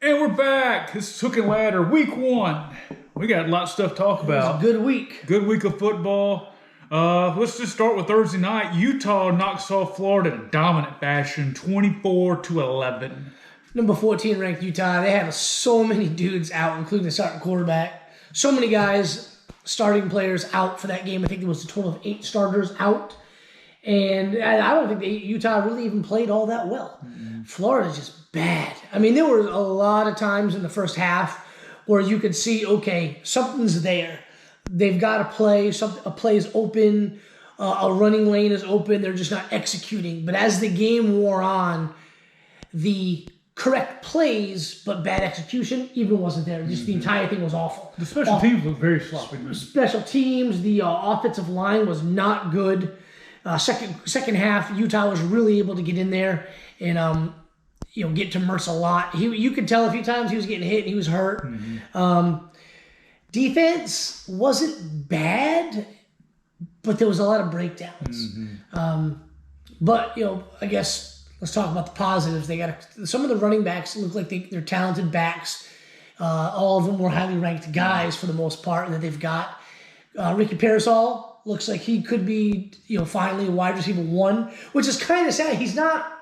And we're back. This is Hook and Ladder, week 1. We got a lot of stuff to talk about. It was a good week. Good week of football. Let's just start with Thursday night. Utah knocks off Florida in dominant fashion, 24-11. Number 14 ranked Utah. They have so many dudes out, including the starting quarterback. So many guys, starting players out for that game. I think there was a total of 8 starters out. And I don't think Utah really even played all that well. Mm-hmm. Florida's just bad. I mean, there were a lot of times in the first half where you could see, okay, something's there. They've got a play. A play is open. A running lane is open. They're just not executing. But as the game wore on, the correct plays but bad execution even wasn't there. Just the entire thing was awful. The special teams looked very sloppy. Special teams, the offensive line was not good. Second half, Utah was really able to get in there and get to Mertz a lot. You could tell a few times he was getting hit and he was hurt. Mm-hmm. Defense wasn't bad, but there was a lot of breakdowns. Mm-hmm. But I guess let's talk about the positives. They got some of the running backs look like they're talented backs. All of them were highly ranked guys for the most part, and that they've got Ricky Parasol. Looks like he could be, finally a wide receiver 1, which is kind of sad. He's not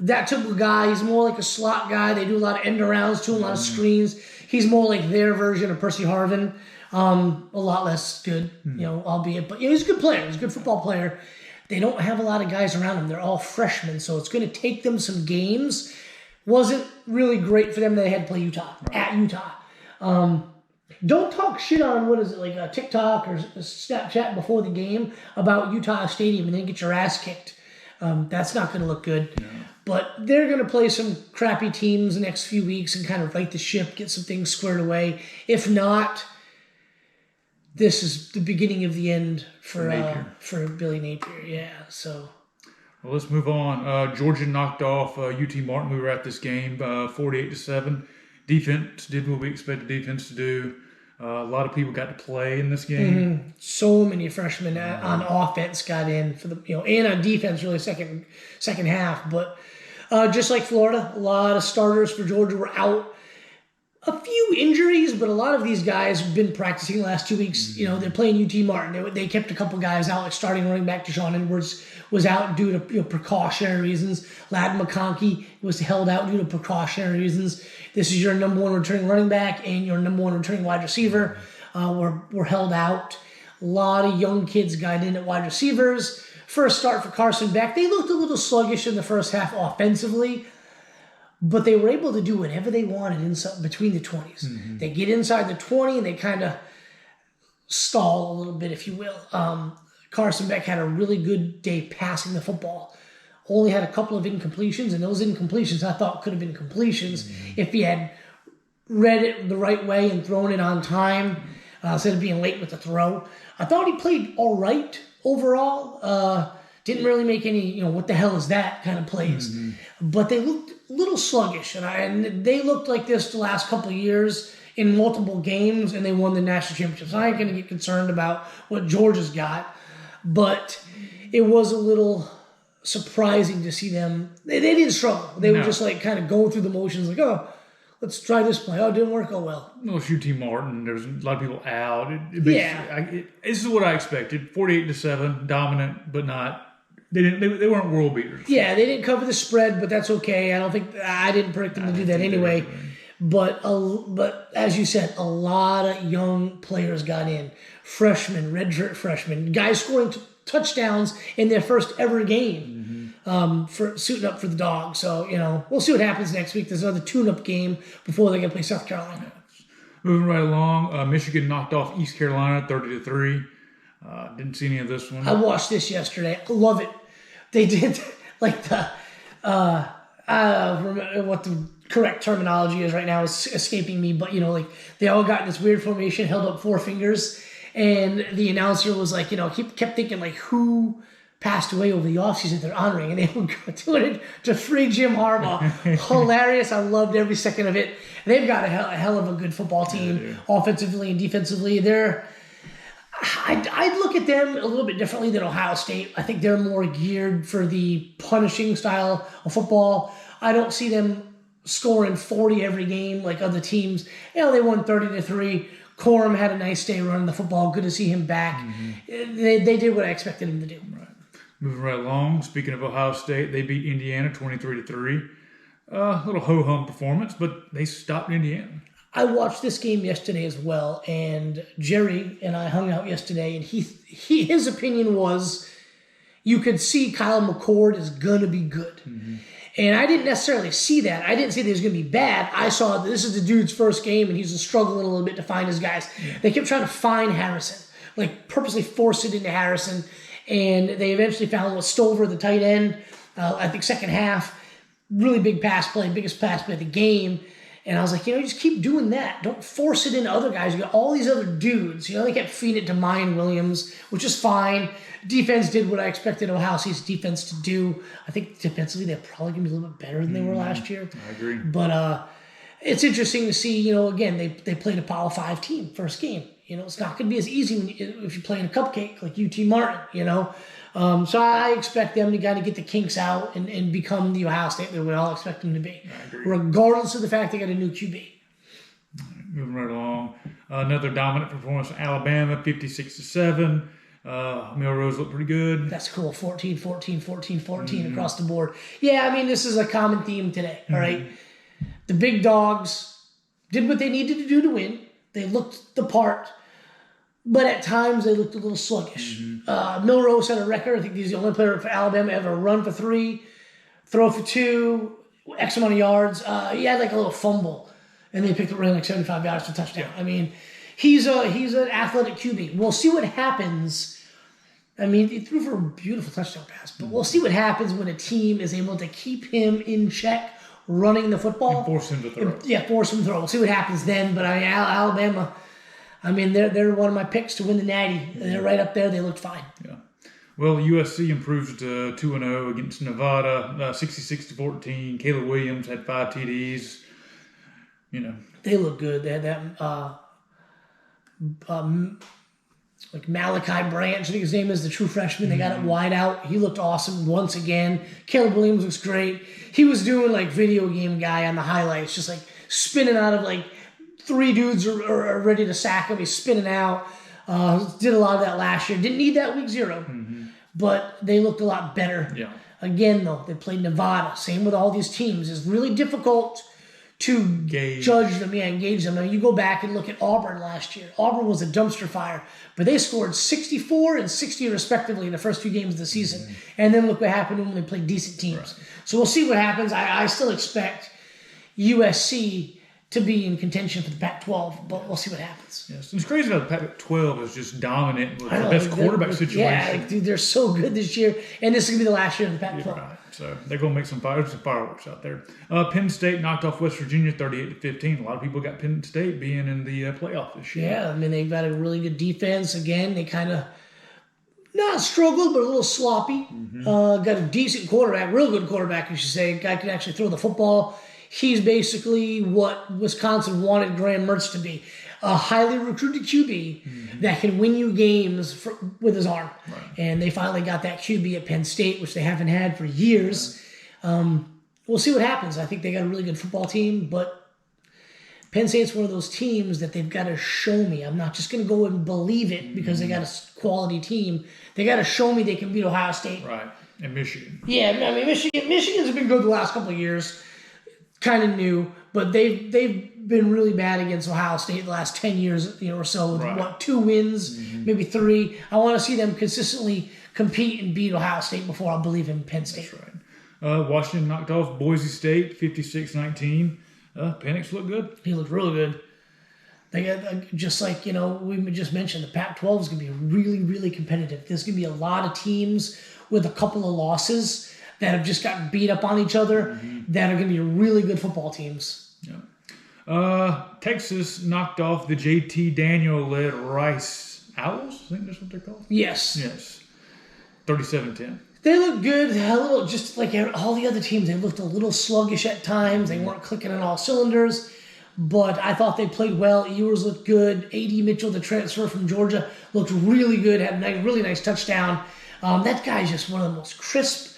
that typical guy. He's more like a slot guy. They do a lot of end arounds, a lot of screens. He's more like their version of Percy Harvin. A lot less good, albeit. But he's a good player. He's a good football player. They don't have a lot of guys around him. They're all freshmen, so it's going to take them some games. Wasn't really great for them. They had to play Utah, at Utah. Don't talk shit on, a TikTok or Snapchat before the game about Utah Stadium and then get your ass kicked. That's not going to look good. No. But they're going to play some crappy teams the next few weeks and kind of right the ship, get some things squared away. If not, this is the beginning of the end for Billy Napier. Yeah, so... Well, let's move on. Georgia knocked off UT Martin. We were at this game, 48-7. Defense did what we expected defense to do. A lot of people got to play in this game. Mm-hmm. So many freshmen on offense got in for the and on defense really second half. But just like Florida, a lot of starters for Georgia were out. A few injuries, but a lot of these guys have been practicing the last 2 weeks. Mm-hmm. They're playing UT Martin. They kept a couple guys out, like starting running back Deshaun Edwards was out due to precautionary reasons. Ladd McConkey was held out due to precautionary reasons. This is your number 1 returning running back and your number 1 returning wide receiver were held out. A lot of young kids got in at wide receivers. First start for Carson Beck. They looked a little sluggish in the first half offensively, but they were able to do whatever they wanted between the 20s. Mm-hmm. They get inside the 20 and they kind of stall a little bit, if you will. Carson Beck had a really good day passing the football. Only had a couple of incompletions, and those incompletions I thought could have been completions if he had read it the right way and thrown it on time instead of being late with the throw. I thought he played all right overall. Didn't really make any, what the hell is that kind of plays. Mm-hmm. But they looked a little sluggish, and they looked like this the last couple of years in multiple games, and they won the national championships. I ain't going to get concerned about what Georgia's got, but it was a little surprising to see them. They didn't struggle. They were just kind of going through the motions, like, let's try this play. Oh, it didn't work. Oh, well. No, it's UT Martin. There's a lot of people out. This is what I expected. 48-7, dominant, but not. They weren't world beaters. Yeah, they didn't cover the spread, but that's okay. I didn't predict them to do that anyway. But as you said, a lot of young players got in. Freshmen, redshirt freshmen, guys scoring touchdowns in their first ever game for suiting up for the Dogs. So, we'll see what happens next week. There's another tune-up game before they're going to play South Carolina. Moving right along, Michigan knocked off East Carolina 30-3. Didn't see any of this one. I watched this yesterday. I love it. They did what the correct terminology is right now is escaping me, but they all got in this weird formation, held up 4 fingers, and the announcer was like, kept thinking who passed away over the offseason they're honoring, and they would go doing it to free Jim Harbaugh. Hilarious. I loved every second of it. They've got a hell of a good football team, offensively and defensively. I'd look at them a little bit differently than Ohio State. I think they're more geared for the punishing style of football. I don't see them scoring 40 every game like other teams. They won 30-3. Corum had a nice day running the football. Good to see him back. They did what I expected him to do. Right. Moving right along. Speaking of Ohio State, they beat Indiana 23-3. A little ho-hum performance, but they stopped Indiana. I watched this game yesterday as well, and Jerry and I hung out yesterday, and his opinion was you could see Kyle McCord is going to be good. And I didn't necessarily see that. I didn't say that he was going to be bad. I saw that this is the dude's first game, and he's struggling a little bit to find his guys. They kept trying to find Harrison, like purposely force it into Harrison, and they eventually found with Stover, the tight end, I think second half, really big pass play, biggest pass play of the game. And I was like, just keep doing that. Don't force it into other guys. You got all these other dudes. They kept feeding it to Mayan Williams, which is fine. Defense did what I expected Ohio State's defense to do. I think defensively they're probably going to be a little bit better than they were last year. I agree. But it's interesting to see, again, they played a Power 5 team first game. It's not going to be as easy if you're playing a cupcake like UT Martin, So I expect them to kind of get the kinks out and become the Ohio State that we all expect them to be, regardless of the fact they got a new QB. Moving right along. Another dominant performance from Alabama, 56-7. Milrose looked pretty good. That's cool. 14 across the board. Yeah, this is a common theme today, all right? The big dogs did what they needed to do to win. They looked the part. But at times, they looked a little sluggish. Milrose had a record. I think he's the only player for Alabama ever run for 3, throw for 2, X amount of yards. He had like a little fumble, and they picked up running like 75 yards for a touchdown. He's an athletic QB. We'll see what happens. He threw for a beautiful touchdown pass. But we'll see what happens when a team is able to keep him in check running the football. And force him to throw. Force him to throw. We'll see what happens then. But Alabama... they're one of my picks to win the Natty. They're right up there. They looked fine. Yeah. Well, USC improved to 2-0 against Nevada, 66-14. Caleb Williams had 5 TDs. They look good. They had that like Malachi Branch, I think his name is, the true freshman. They got it wide out. He looked awesome once again. Caleb Williams looks great. He was doing like video game guy on the highlights, just like spinning out of like 3 dudes are ready to sack him. He's spinning out. Did a lot of that last year. Didn't need that week 0, but they looked a lot better. Yeah. Again, though, they played Nevada. Same with all these teams. It's really difficult to judge them, engage them. Now, you go back and look at Auburn last year. Auburn was a dumpster fire, but they scored 64 and 60 respectively in the first 2 games of the season. And then look what happened when they played decent teams. Right. So we'll see what happens. I still expect USC to be in contention for the Pac-12, but we'll see what happens. Yes, it's crazy how the Pac-12 is just dominant with the best quarterback situation. Yeah, dude, they're so good this year, and this is going to be the last year of the Pac-12. Right. So they're going to make some fireworks out there. Penn State knocked off West Virginia 38-15. A lot of people got Penn State being in the playoff this year. Yeah, they've got a really good defense. Again, they kind of not struggled, but a little sloppy. Got a decent quarterback, real good quarterback, you should say. Guy can actually throw the football. He's basically what Wisconsin wanted Graham Mertz to be. A highly recruited QB that can win you games with his arm. Right. And they finally got that QB at Penn State, which they haven't had for years. We'll see what happens. I think they got a really good football team, but Penn State's one of those teams that they've got to show me. I'm not just going to go and believe it because they got a quality team. They got to show me they can beat Ohio State. Right. And Michigan. Yeah, Michigan's been good the last couple of years. Kind of new, but they've been really bad against Ohio State the last 10 years, or so. With 2 wins, maybe 3. I want to see them consistently compete and beat Ohio State before I believe in Penn State. That's right. Washington knocked off Boise State 56-19. Penix looked good. He looked really good. They got just like we just mentioned, the Pac-12 is going to be really, really competitive. There's going to be a lot of teams with a couple of losses that have just gotten beat up on each other that are going to be really good football teams. Yeah. Texas knocked off the JT Daniel-led Rice Owls. I think that's what they're called. Yes. 37-10. They look good. A little, just like all the other teams, they looked a little sluggish at times. They weren't clicking on all cylinders. But I thought they played well. Ewers looked good. A.D. Mitchell, the transfer from Georgia, looked really good. Had a really nice touchdown. That guy's just one of the most crisp,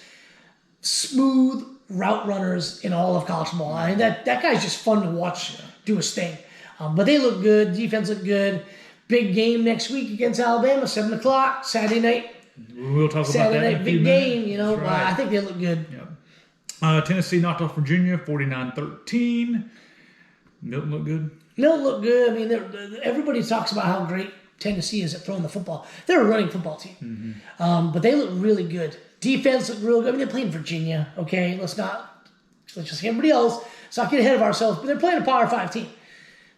smooth route runners in all of college football. I mean, that guy's just fun to watch do his thing. But they look good. Defense look good. Big game next week against Alabama, 7 o'clock, Saturday night. We'll talk Saturday about that in night, a few big minutes. game, you know. That's right. I think they look good. Yep. Tennessee knocked off Virginia 49-13. Milton looked good. Milton look good. I mean, everybody talks about how great Tennessee is at throwing the football. They're a running football team. But they look really good. Defense looked real good. I mean, they're playing Virginia, okay? Let's just everybody else. Let's not get ahead of ourselves. But they're playing a Power 5 team.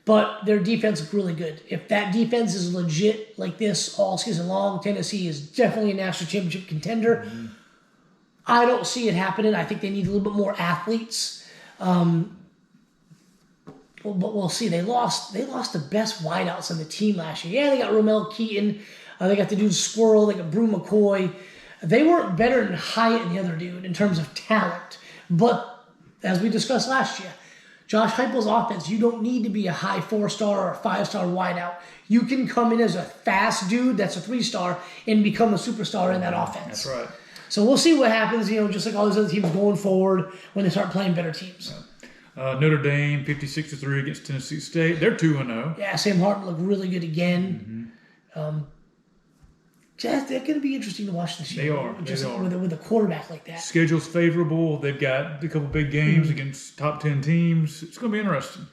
But their defense looked really good. If that defense is legit like this all season long, Tennessee is definitely a national championship contender. I don't see it happening. I think they need a little bit more athletes. But we'll see. They lost the best wideouts on the team last year. Yeah, they got Romel Keaton. They got the dude Squirrel. They got Brew McCoy. They weren't better than Hyatt and the other dude in terms of talent. But as we discussed last year, Josh Heupel's offense, you don't need to be a high 4-star or a 5-star wideout. You can come in as a fast dude that's a 3-star and become a superstar in that offense. That's right. So we'll see what happens, just like all these other teams going forward when they start playing better teams. Notre Dame 56-3 against Tennessee State. They're 2-0. Yeah, Sam Hartman looked really good again. They're going to be interesting to watch this year. They are. Just They are. With a quarterback like that. Schedule's favorable. They've got a couple big games against top 10 teams. It's going to be interesting.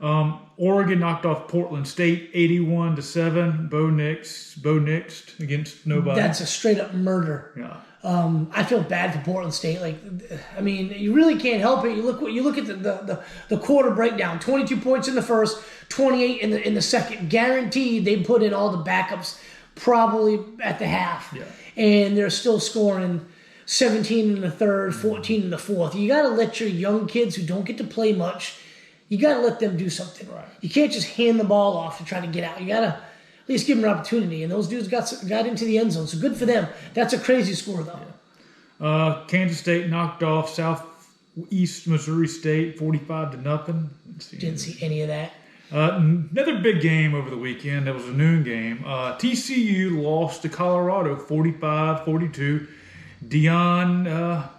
Oregon knocked off Portland State 81-7. Bo Nix against nobody. That's a straight up murder. Yeah. I feel bad for Portland State. You really can't help it. You look at the quarter breakdown. 22 points in the first, 28 in the second. Guaranteed they put in all the backups probably at the half. Yeah. And they're still scoring 17 in the third, 14 in the fourth. You got to let your young kids who don't get to play much, you got to let them do something. Right. You can't just hand the ball off and try to get out. You got to at least give them an opportunity. And those dudes got into the end zone. So good for them. That's a crazy score, though. Yeah. Kansas State knocked off Southeast Missouri State 45-0. Didn't see any of that. Another big game over the weekend. That was a noon game. TCU lost to Colorado 45-42. Deion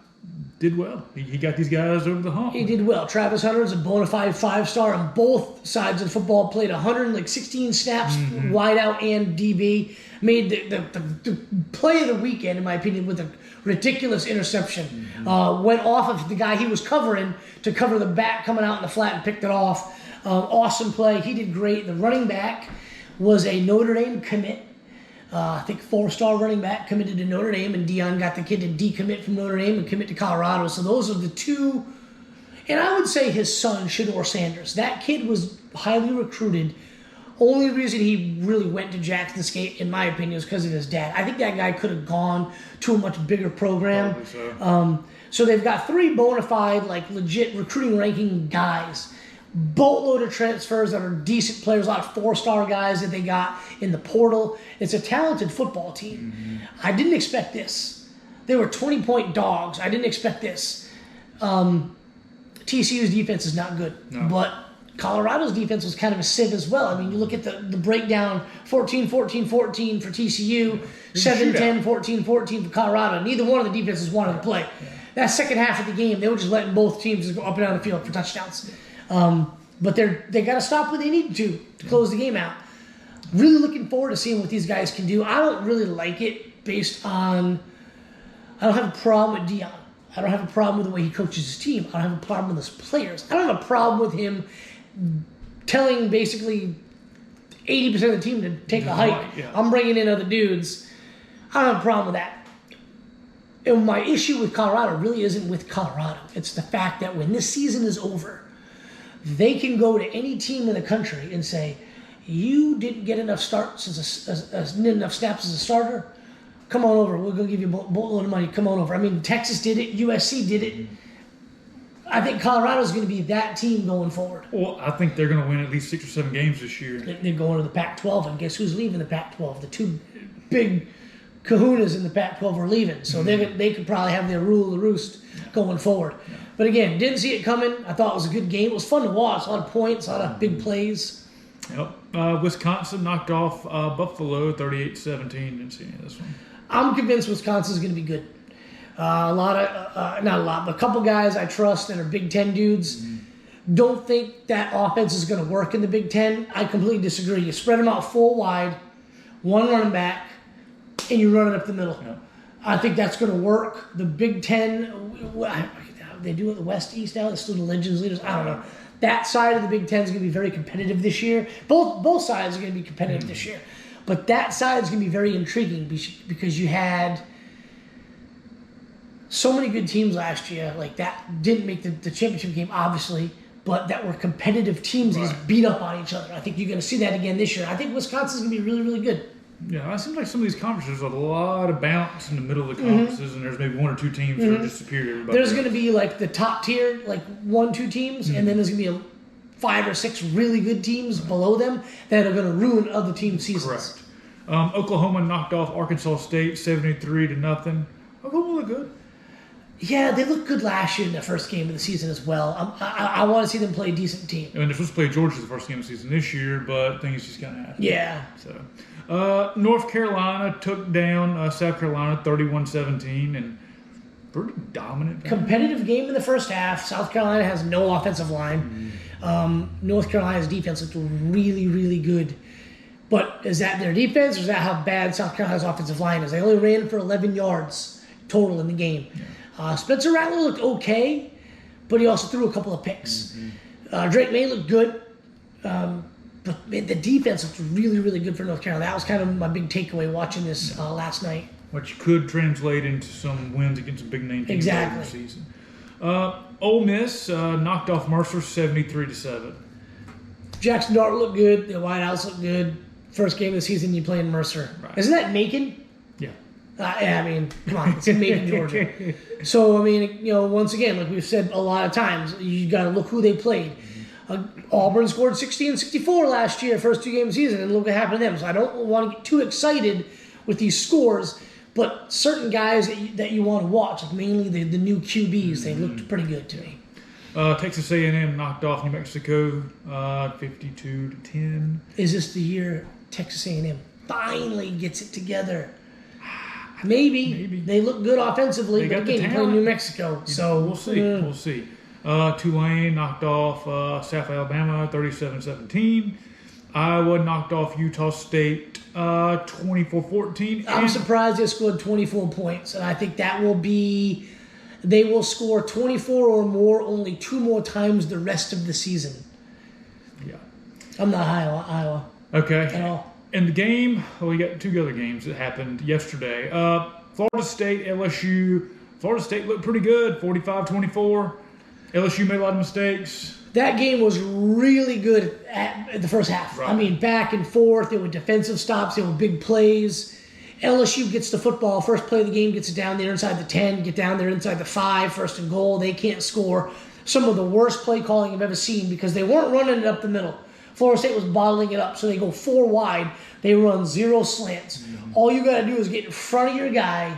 did well. He got these guys over the hump. He did well. Travis Hunter is a bona fide 5-star on both sides of football. Played 116 snaps, wide out and DB. Made the play of the weekend, in my opinion, with a ridiculous interception. Went off of the guy he was covering to cover the back coming out in the flat and picked it off. Awesome play. He did great. The running back was a Notre Dame commit. I think 4-star running back committed to Notre Dame, and Deion got the kid to decommit from Notre Dame and commit to Colorado. So those are the two. And I would say his son, Shedeur Sanders. That kid was highly recruited. Only reason he really went to Jackson State, in my opinion, was because of his dad. I think that guy could have gone to a much bigger program. Probably so. So they've got 3 bona fide, legit recruiting ranking guys. Boatload of transfers that are decent players, a lot of 4-star guys that they got in the portal. It's a talented football team. I didn't expect this. They were 20-point dogs. I didn't expect this. TCU's defense is not good, but Colorado's defense was kind of a sieve as well. I mean, you look at the breakdown, 14-14-14 for TCU, 7-10, 14-14 for Colorado. Neither one of the defenses wanted to play. Yeah. That second half of the game, they were just letting both teams go up and down the field for touchdowns. But they got to stop what they need to close the game out. Really looking forward to seeing what these guys can do. I don't really like it based on – I don't have a problem with Deion. I don't have a problem with the way he coaches his team. I don't have a problem with his players. I don't have a problem with him telling basically 80% of the team to take a hike. Yeah. I'm bringing in other dudes. I don't have a problem with that. And my issue with Colorado really isn't with Colorado. It's the fact that when this season is over, they can go to any team in the country and say, you didn't get enough starts enough snaps as a starter. Come on over. We're going to give you a boatload of money. Come on over. I mean, Texas did it. USC did it. I think Colorado's going to be that team going forward. Well, I think they're going to win at least 6 or 7 games this year. They're going to the Pac-12, and guess who's leaving the Pac-12? The 2 big kahunas in the Pac-12 are leaving, so they could probably have their rule of the roost going forward. Yeah. But again, didn't see it coming. I thought it was a good game. It was fun to watch. A lot of points, a lot of big plays. Yep. Wisconsin knocked off Buffalo 38-17. Didn't see any of this one. I'm convinced Wisconsin's going to be good. A lot of not a lot, but a couple guys I trust that are Big Ten dudes. Don't think that offense is going to work in the Big Ten. I completely disagree. You spread them out full wide, one running back, and you run it up the middle. Yeah. I think that's going to work. The Big Ten, they do it the West East now. It's still the Legends leaders. I don't know. That side of the Big Ten is going to be very competitive this year. Both sides are going to be competitive this year. But that side is going to be very intriguing because you had so many good teams last year. Like that didn't make the championship game, obviously, but that were competitive teams. These beat up on each other. I think you're going to see that again this year. I think Wisconsin's going to be really, really good. Yeah, it seems like some of these conferences have a lot of bounce in the middle of the conferences, and there's maybe one or two teams that are just superior to everybody. There's going to be like the top tier, like 1-2 teams, and then there's going to be 5 or 6 really good teams below them that are going to ruin other team seasons. Correct. Oklahoma knocked off Arkansas State 73-0. Oklahoma looked good. Yeah, they looked good last year in the first game of the season as well. I want to see them play a decent team. I mean, they're supposed to play Georgia the first game of the season this year, but things just kind of happened. Yeah. So, North Carolina took down South Carolina 31-17, and pretty dominant. Competitive game in the first half. South Carolina has no offensive line. North Carolina's defense looked really, really good. But is that their defense, or is that how bad South Carolina's offensive line is? They only ran for 11 yards total in the game. Spencer Rattler looked okay, but he also threw a couple of picks. Drake May looked good, but man, the defense looked really, really good for North Carolina. That was kind of my big takeaway watching this last night. Which could translate into some wins against some big name teams Exactly. later in the season. Ole Miss knocked off Mercer 73-7. Jackson Dart looked good. The wideouts looked good. First game of the season, you play in Mercer. Right. Isn't that Macon? Yeah. Yeah, I mean, come on, it's in Macon, Georgia. So, I mean, once again, like we've said a lot of times, you got to look who they played. Auburn scored 60 and 64 last year, first 2 games of the season, and look what happened to them. So I don't want to get too excited with these scores, but certain guys that you want to watch, like mainly the new QBs, they looked pretty good to me. Texas A&M knocked off New Mexico 52-10. Is this the year Texas A&M finally gets it together? Maybe. They look good offensively, but again, you play New Mexico, so we'll see. We'll see. Tulane knocked off South Alabama 37-17. Iowa knocked off Utah State 24-14. I'm surprised they scored 24 points, and I think that will be. They will score 24 or more only 2 more times the rest of the season. Yeah. I'm not high on Iowa. Okay. At all. In the game, we got 2 other games that happened yesterday. Florida State, LSU. Florida State looked pretty good, 45-24. LSU made a lot of mistakes. That game was really good at the first half. Right. I mean, back and forth. There were defensive stops. There were big plays. LSU gets the football. First play of the game gets it down there inside the 10, get down there inside the 5, first and goal. They can't score. Some of the worst play calling I've ever seen because they weren't running it up the middle. Florida State was bottling it up, so they go 4 wide. They run 0 slants. All you got to do is get in front of your guy.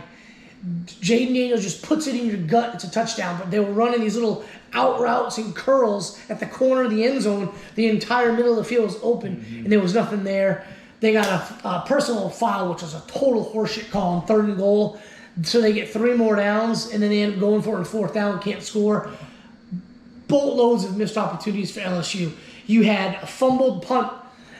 Jaden Daniels just puts it in your gut. It's a touchdown. But they were running these little out routes and curls at the corner of the end zone. The entire middle of the field was open, and there was nothing there. They got a personal foul, which was a total horseshit call on 3rd and goal. So they get 3 more downs, and then they end up going for it on 4th down, can't score. Boatloads of missed opportunities for LSU. You had a fumbled punt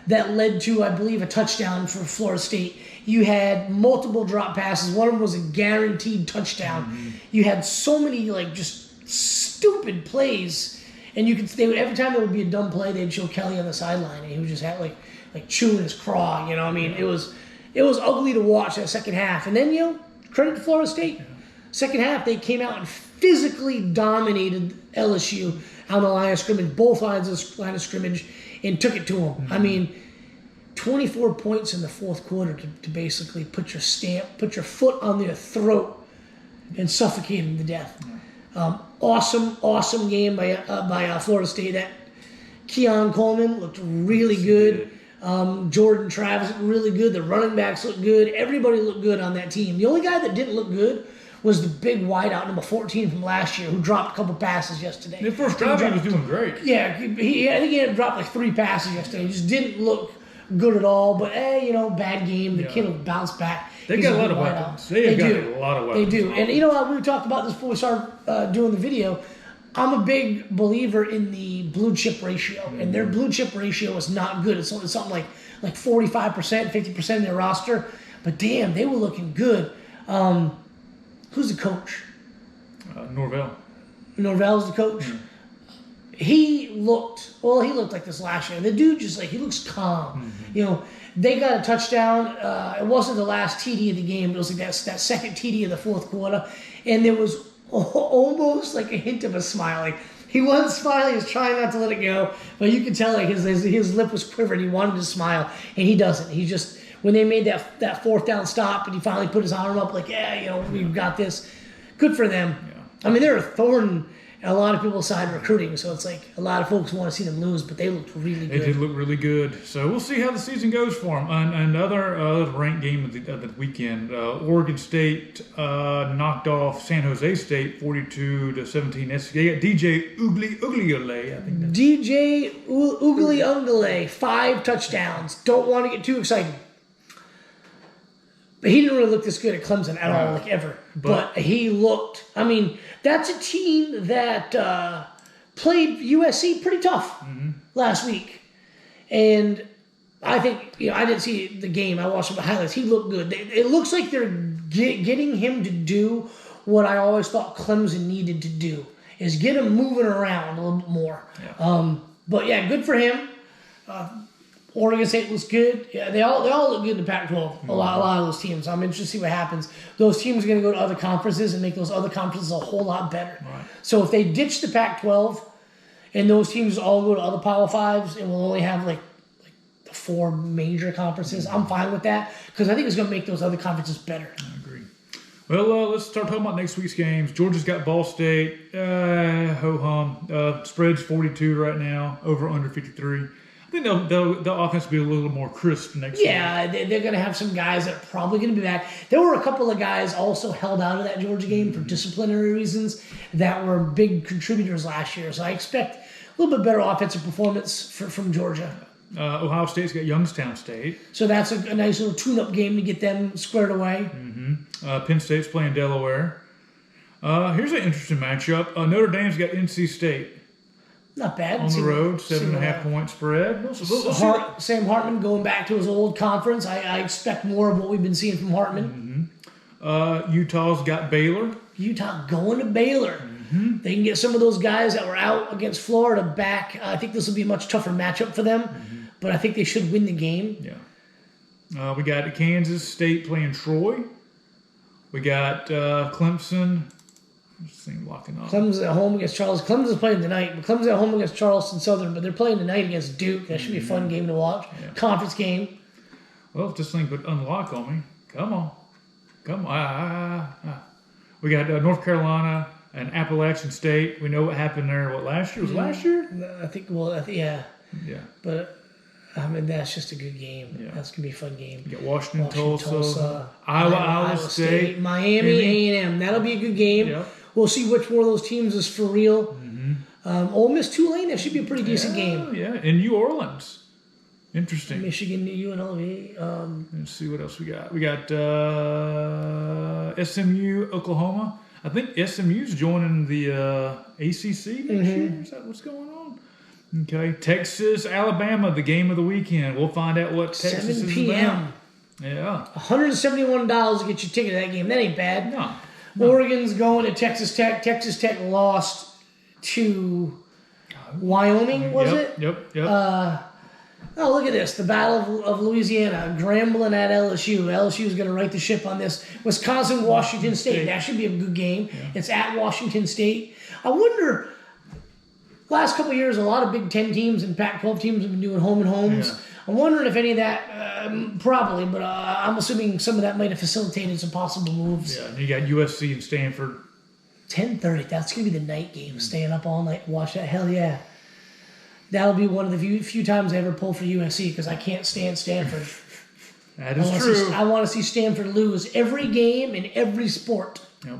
that led to, I believe, a touchdown for Florida State. You had multiple drop passes. One of them was a guaranteed touchdown. You had so many, just stupid plays. And every time there would be a dumb play, they'd show Kelly on the sideline, and he would just have, like chewing his craw, I mean, it was ugly to watch that second half. And then, credit to Florida State. Second half, they came out and physically dominated LSU on the line of scrimmage, both lines of the line of scrimmage, and took it to them. I mean, 24 points in the 4th quarter to basically put your foot on their throat and suffocate them to death. Awesome game by Florida State. That Keon Coleman looked really good. Jordan Travis looked really good. The running backs looked good. Everybody looked good on that team. The only guy that didn't look good was the big wideout, number 14 from last year, who dropped a couple passes yesterday. The first drive, he was doing great. Yeah, I think he had dropped 3 passes yesterday. He just didn't look good at all. But bad game. The kid will bounce back. They He's got a good lot of wideout. weapons. They got a lot of weapons. They do. And you know what? We talked about this before we started doing the video. I'm a big believer in the blue chip ratio, and their blue chip ratio is not good. It's something like 45%, 50% of their roster. But damn, they were looking good. Who's the coach? Norvell. Norvell's the coach. He looked like this last year. The dude he looks calm. They got a touchdown. It wasn't the last TD of the game. It was like that second TD of the fourth quarter. And there was almost like a hint of a smile. Like he wasn't smiling. He was trying not to let it go. But you could tell like his lip was quivering. He wanted to smile. And he doesn't. He just, when they made that fourth down stop and he finally put his arm up like, we've got this. Good for them. Yeah. I mean, they're a thorn in a lot of people's side recruiting, so it's like a lot of folks want to see them lose, but they looked really good. They did look really good. So we'll see how the season goes for them. And another ranked game of the weekend, Oregon State knocked off San Jose State 42-17. They got DJ Uiagalelei, I think. DJ Uiagalelei, 5 touchdowns. Don't want to get too excited. But he didn't really look this good at Clemson at all, like ever. But he looked, I mean, that's a team that played USC pretty tough last week. And I think, I didn't see the game. I watched the highlights. He looked good. It looks like they're getting him to do what I always thought Clemson needed to do, is get him moving around a little bit more. Yeah. But yeah, good for him. Oregon State looks good. Yeah, they all look good in the Pac-12. A lot of those teams. I'm interested to see what happens. Those teams are going to go to other conferences and make those other conferences a whole lot better. Right. So if they ditch the Pac-12 and those teams all go to other Power Fives and we'll only have like the 4 major conferences, I'm fine with that because I think it's going to make those other conferences better. I agree. Well, let's start talking about next week's games. Georgia's got Ball State. Ho-hum. Spread's 42 right now. Over under 53. I think the offense will be a little more crisp next week. Yeah, they're going to have some guys that are probably going to be back. There were a couple of guys also held out of that Georgia game for disciplinary reasons that were big contributors last year. So I expect a little bit better offensive performance from Georgia. Ohio State's got Youngstown State. So that's a nice little tune-up game to get them squared away. Penn State's playing Delaware. Here's an interesting matchup. Notre Dame's got NC State. Not bad. On the road, 7.5 point spread. Sam Hartman going back to his old conference. I expect more of what we've been seeing from Hartman. Utah's got Baylor. Utah going to Baylor. They can get some of those guys that were out against Florida back. I think this will be a much tougher matchup for them, but I think they should win the game. Yeah. We got Kansas State playing Troy. We got Clemson. Locking up. Clemson's at home against Charleston. Clemson's playing tonight, but Clemson's at home against Charleston Southern, but they're playing tonight against Duke. That should be a fun game to watch. Yeah. Conference game. Well, if this thing would unlock on me, come on. We got North Carolina and Appalachian State. We know what happened there. Last year? Was it last year? I think, yeah. Yeah. But, I mean, that's just a good game. Yeah. That's going to be a fun game. You got Washington, Tulsa, Iowa State, Miami, A&M. That'll be a good game. Yep. We'll see which one of those teams is for real. Ole Miss, Tulane, that should be a pretty decent game. Yeah, in New Orleans. Interesting. Michigan, UNLV. Let's see what else we got. We got SMU, Oklahoma. I think SMU's joining the ACC next year. Is that what's going on? Okay. Texas, Alabama, the game of the weekend. We'll find out what Texas 7 p.m. is about. Yeah. $171 to get your ticket to that game. That ain't bad. No. Oregon's going to Texas Tech. Texas Tech lost to Wyoming, was it? Yep. Look at this. The Battle of Louisiana. Grambling at LSU. LSU is going to right the ship on this. Wisconsin, Washington State. That should be a good game. Yeah. It's at Washington State. I wonder, last couple of years, a lot of Big Ten teams and Pac-12 teams have been doing home and homes. Yeah. I'm wondering if any of that, probably, but I'm assuming some of that might have facilitated some possible moves. Yeah, and you got USC and Stanford. 10:30. That's going to be the night game. Staying up all night, watch that. Hell yeah. That'll be one of the few times I ever pull for USC because I can't stand Stanford. That is true. I want to see Stanford lose every game in every sport. Yep.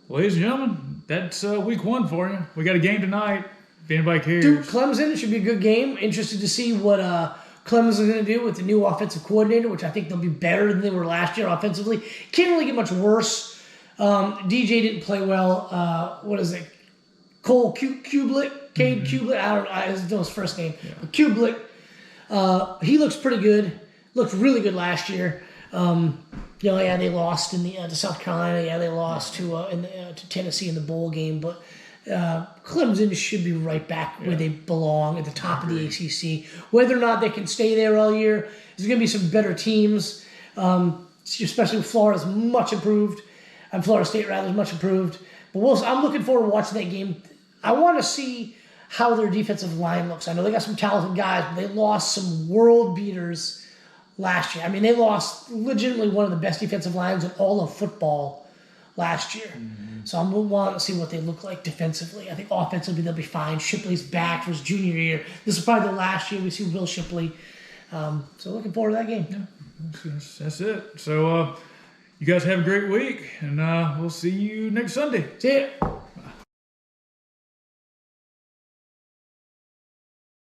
Ladies and gentlemen, that's week 1 for you. We got a game tonight. If anybody cares. Duke Clemson should be a good game. Interested to see what Clemens is going to do with the new offensive coordinator, which I think they'll be better than they were last year offensively. Can't really get much worse. DJ didn't play well. What is it? Cole Kublik? Cade Kublik? I don't know his first name. Yeah. But Kublik, he looks pretty good. Looked really good last year. They lost in to South Carolina. Yeah, they lost to Tennessee in the bowl game. But Clemson should be right back where they belong, at the top of the ACC. Whether or not they can stay there all year, there's going to be some better teams, especially with Florida's much improved. And Florida State, rather, is much improved. But I'm looking forward to watching that game. I want to see how their defensive line looks. I know they got some talented guys, but they lost some world beaters last year. I mean, they lost legitimately one of the best defensive lines in all of football last year. Mm-hmm. So I'm wanting to see what they look like defensively. I think offensively they'll be fine. Shipley's back for his junior year. This is probably the last year we see Will Shipley. So looking forward to that game. Yeah, that's it. So you guys have a great week, and we'll see you next Sunday. See ya.